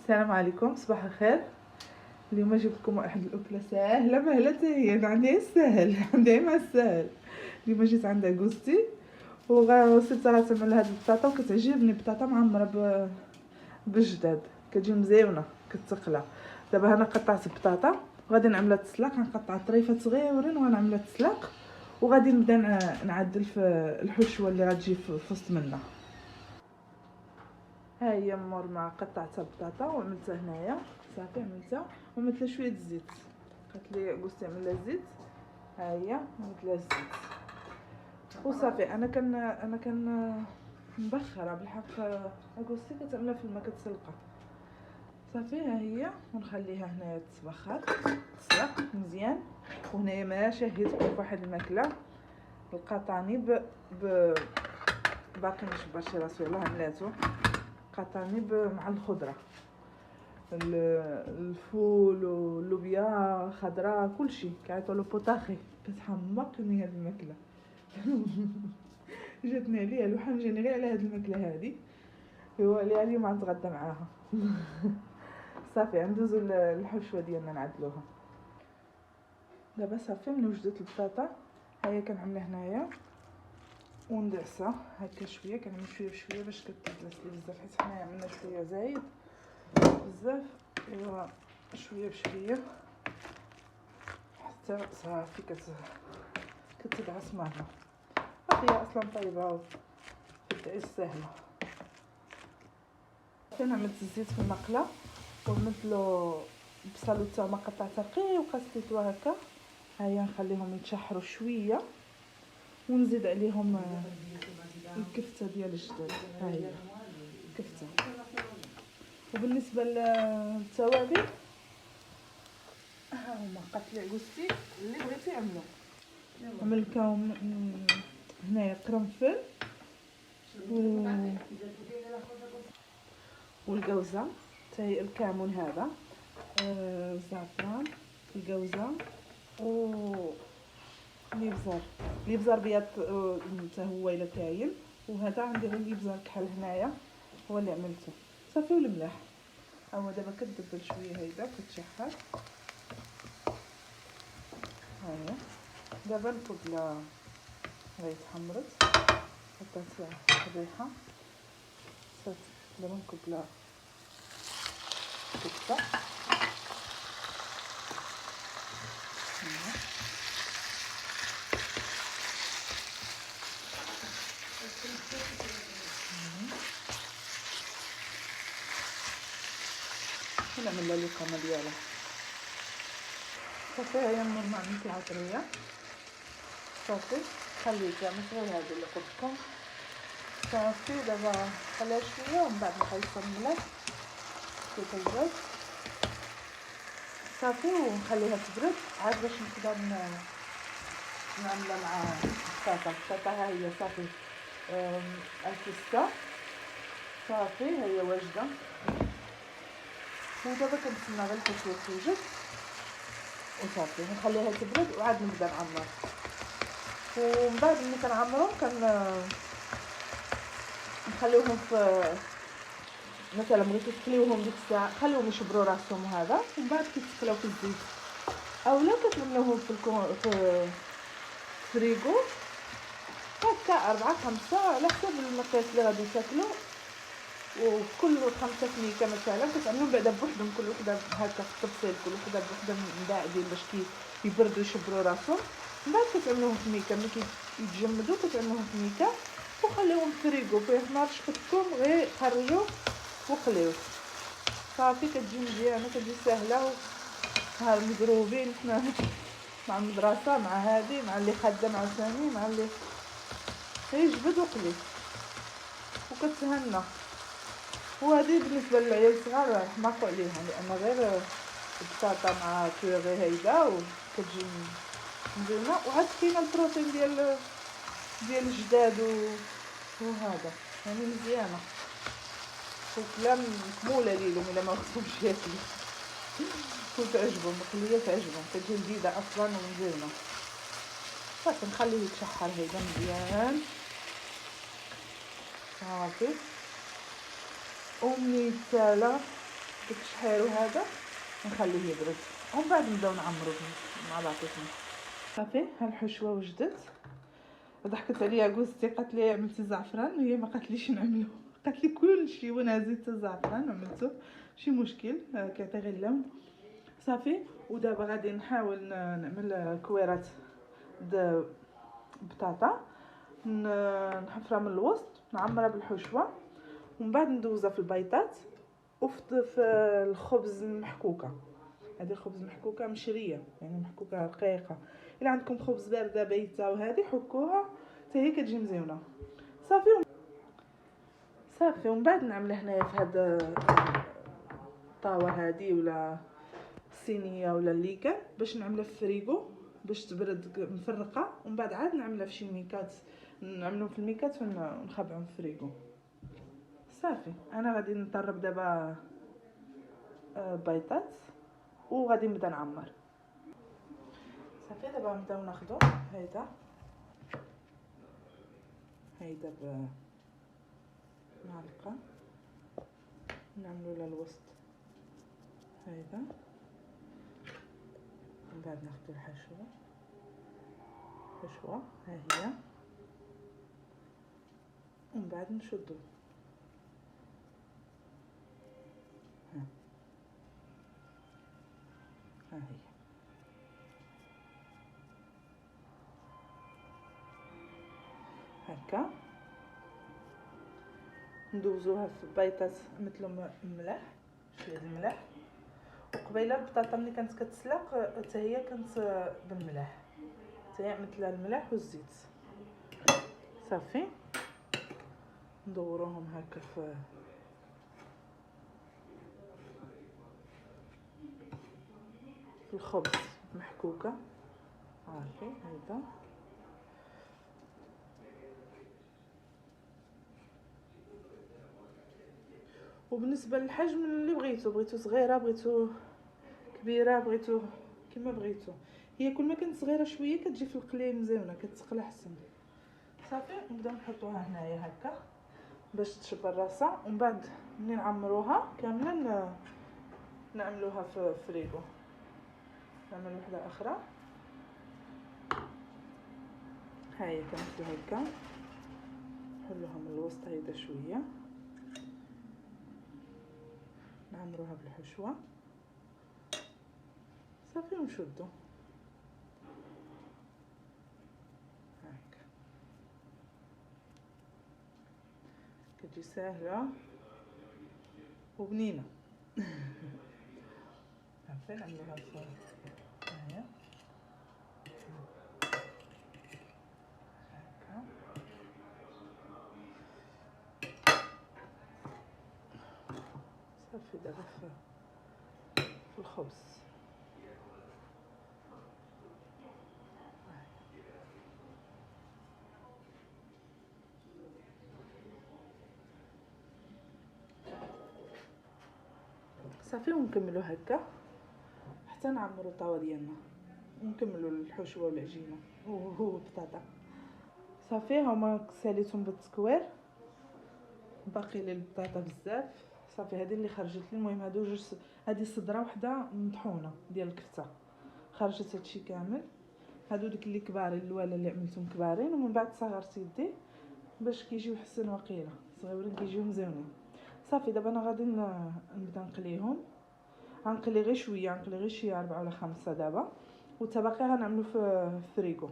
السلام عليكم، صباح الخير. اليوم جبت لكم واحد الاكله ساهله مهله هي. انا عندي السهل عندي مع السهل. اليوم جيت عند عكوزتي وغسلت راسي من هاد البطاطا، وكتعجبني بطاطا معمره بالجداد، كتجي مزيونه كتقلى. دابا انا قطعت بطاطا وغادي نعملها تسلاق، غنقطع طريفات صغيورين وغنعملها تسلاق، وغادي نبدا نعدل في الحشوه اللي غتجي في وسط منها. ها هي مور ما قطعت البطاطا وعملتها هنايا صافي، عملتها وعملت لها شويه زيت. قالت لي قلت نعمل لها زيت، ها هي عملت لها الزيت وصافي. انا كان مبخره بالحق. قلتي كتعملها في الماء كتسلقها صافي. ها هي ونخليها هنايا تبخر تسلق مزيان. وهنايا ما شهيتكم فواحد الماكله القطاني باقي ما شبعش راسو، يلاه عملاتو قطاني مع الخضره، الفول واللوبيا خضراء كلشي كيعيطوا له بوطاخي. كتحمقني هاد الماكله جاتني عليها الوحم، جاني غير على هاد الماكله هادي. هو اللي اليوم غنتغدى معاها صافي ندوزو الحشوه ديالنا نعدلوها دابا. صافي من وجدت البطاطا ها هي كنعملها هنايا وندعسها هكا شويه، كنعمل شويه بشويه باش كتدلس لي بزاف، حيت حنايا عملنا شويه زايد بزاف. ايوا شويه بشويه حتى صافي كتدعس معها. هي اصلا طيبه وكتعيش سهله. انا عملت الزيت في المقله وعملت له بصل وثومه قطعتها رقيق وقصيتوها هكا. ها هي نخليهم يتشحروا شويه ونزيد عليهم الكفته ديال الجداد. ها هي الكفته. وبالنسبه للتوابل ها هما قالت لي عكوزتي اللي بغيتي عملو. عملكم هنايا قرنفل والجوزه حتى هي الكمون هذا، الزعفران، الجوزه و الابزار بيض حتى هو الا كاين. وهذا عندي غير الابزار كحل هنايا هو اللي عملته صافي. والملح هو دابا كتدبل شويه هيدا كتشحر. ها هي دابا الفضله غير تحمرت حطيت الريحه صافي. دابا نكب لها كفته ونعمل لها القامه ديالها صافي. هي من ما عملت العطريه صافي خليتها مش غير هذا اللي قلتلكم صافي. دابا خليها شويه ومن بعد نخلصها الملح كتبرد صافي ونخليها تبرد عاد باش نقدر نعملها مع البطاطا. ها هي صافي الكسته صافي ها هي واجده. ودابا كنتسنى غير الحشوه توجد وصافي نخليها تبرد وعاد نبدا نعمر. ومن بعد ملي كنعمرهم نخليوهم في مثلا بغيتو تخليوهم ديك الساعه خليوهم يشبروا راسهم هذا، ومن بعد كيتسقلاو في الزيت اولا كتعملوهم في الفريغو هكا 4-5 على حسب المقياس اللي غادي تاكلو. وكل 5 كميكه مثلا كتعملهم بعدا بوحدهم، كل وحده هكا في التفصيل، كل وحده بوحده مباعدين باش يبردوا يشبروا راسهم. من بعد كتعملوهم في ميكا ملي كيتجمدوا كتعملوهم في ميكا وخليوهم في الفريغو فيه نهار شفتكم غير خرجوا وقليو صافي. كتجي مزيانه كتجي سهله. ها المضروبين حنا مع المدرسه مع هادي مع اللي خدام عاوتاني مع اللي يجبد وقلي وكتهنى. وهذه بالنسبه للعيال الصغار حماقوا عليها لان غير البطاطا مع بيغي هيدا وكتجي مزيانه. وعاد كاينه البروتين ديال الجداد وهذا يعني مزيانه وكلام مقبوله ليهم الا ما وصلوش ياكلوا وتعجبهم مقليه تعجبهم كتجي جديده اصلا ومزيانه. صافي نخليه يتشحر هيدا مزيان صافي. وملي يتسالى داك الشحير وهذا نخليه يبرد ومن بعد نبداو نعمرو مع بعضنا. صافي ها الحشوه وجدت. ضحكت عليا جوزتي قالت لي عملتي زعفران وهي ما قالتليش نعملو، قالت لي كلشي وانا زدت الزعفران عملته ماشي مشكل كيعطي غير اللون. صافي ودابا غادي نحاول نعمل كويرات د بطاطا نحفرها من الوسط نعمرها بالحشوه ومن بعد ندوزها في البيضات وفي الخبز المحكوكه. هذه الخبز محكوكه مشريه يعني محكوكه رقيقه. الا عندكم خبز بارده بايته وهذه حكوها حتى هي كتجي مزيونه. صافي ومن بعد نعمل هنايا في هذا الطاوه هذه ولا الصينيه ولا الليكه باش نعملها في الفريغو باش تبرد مفرقه ومن بعد عاد نعملها في شي ميكات نعملهم في الميكات ونخبعهم في الفريغو. صافي انا غادي نطرب دابا بيضات وغادي نبدا نعمر. صافي دابا نبداو ناخذ هيدا بمعلقه نعملو لها الوسط هيدا من بعد ناخذ الحشوه ها هي ومن بعد نشدو ها هي هكا ندوزوها في بيضات مثل الملح شويه الملح وقبيله البطاطا ملي كانت كتسلق حتى هي كانت بالملح حتى هي مثل الملح والزيت. صافي ندوروهم هكا في الخبز محكوكه عارفين هيدا وبالنسبه للحجم اللي بغيتو صغيره بغيتو كبيره بغيتو كما بغيتو. هي كل ما كانت صغيره شويه كتجي في القلي مزيونه كتسقل احسن. صافي نبداو نحطوها هنايا هكا باش تشبر راسها ومن بعد ملي نعمروها كامله نعملوها في الفريغو. نعمل وحده اخرى هاهي كنمشيو هكا نحلوها من الوسط هيدا شويه نعمروها بالحشوه صافي ونشدو هكا كتجي ساهله وبنينه. صافي نعملوها في هنايا هكا صافي دابا في الخبز صافي ونكملو هكا حتى نعمرو الطاوه ديالنا ونكملو الحشوه والعجينه وهو البطاطا. صافي هما ساليتهم بالتكوير باقي لي البطاطا بزاف. صافي هذه اللي خرجت لي. المهم هادو جوج هذه صدره وحده مطحونه ديال الكفته خرجت هادشي كامل. هادو ديك اللي كبارين الاولى اللي عملتهم كبارين ومن بعد صغرت يدي باش كيجيو حسن وقيله صغيورين كيجيو مزيونين. صافي دابا انا غادي نبدا نقليهم. غنقلي غير شويه نقلي غير شي 4 ولا 5 دابا والتباقي غنعملو في الفريغو.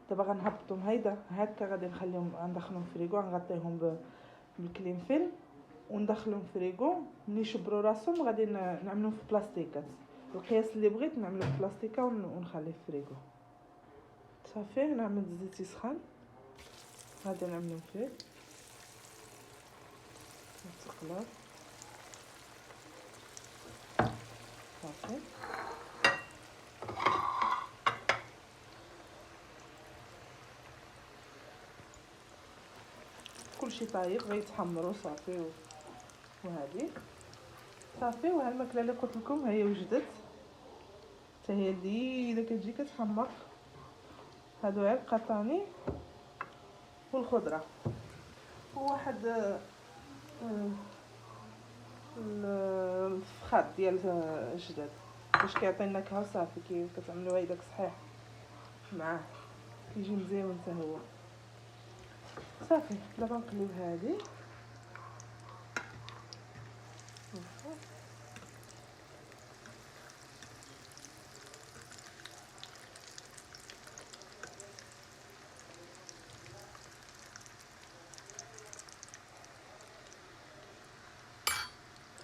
دابا غنهبطهم هيدا هكا غادي نخليهم غندخلهم في الفريغو غنغطيهم بالكلين فيلم وندخلهم في الفريغو. ملي يشبروا راسهم غادي نعملهم في بلاستيكات القياس اللي بغيت نعملو في بلاستيكه ونخليه في الفريغو. صافي نعمل الزيت يسخن غادي نعملهم فيه نتقلب صافي كلشي طايب غيتحمروا صافي وهذه صافي. وها الماكله اللي قلت لكم هي وجدت حتى هي اللي كتجي كتحمر. هادو غير القطاني والخضره وواحد الفخاد ديال الجداد باش كيعطي النكهه صافي. كتعملوها يداك صحيح معاه كيجي مزيان حتى هو. صافي دابا نقليو هادي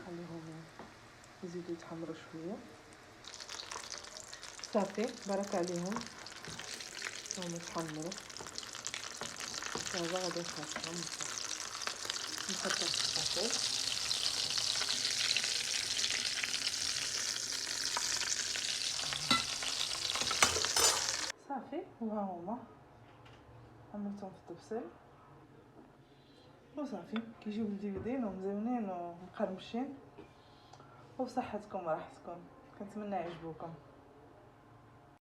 نخليهم يزيدوا يتحمروا شويه. صافي بارك عليهم هما تحمروا. دابا غادي نخرجهم نحطهم في الطاسه. صافي وها هما عملتهم في الطبسيل وصافي كيجيو مزيودين ومزيونين ومقرمشين. وبصحتكم وراحتكم، كنتمنى يعجبوكم.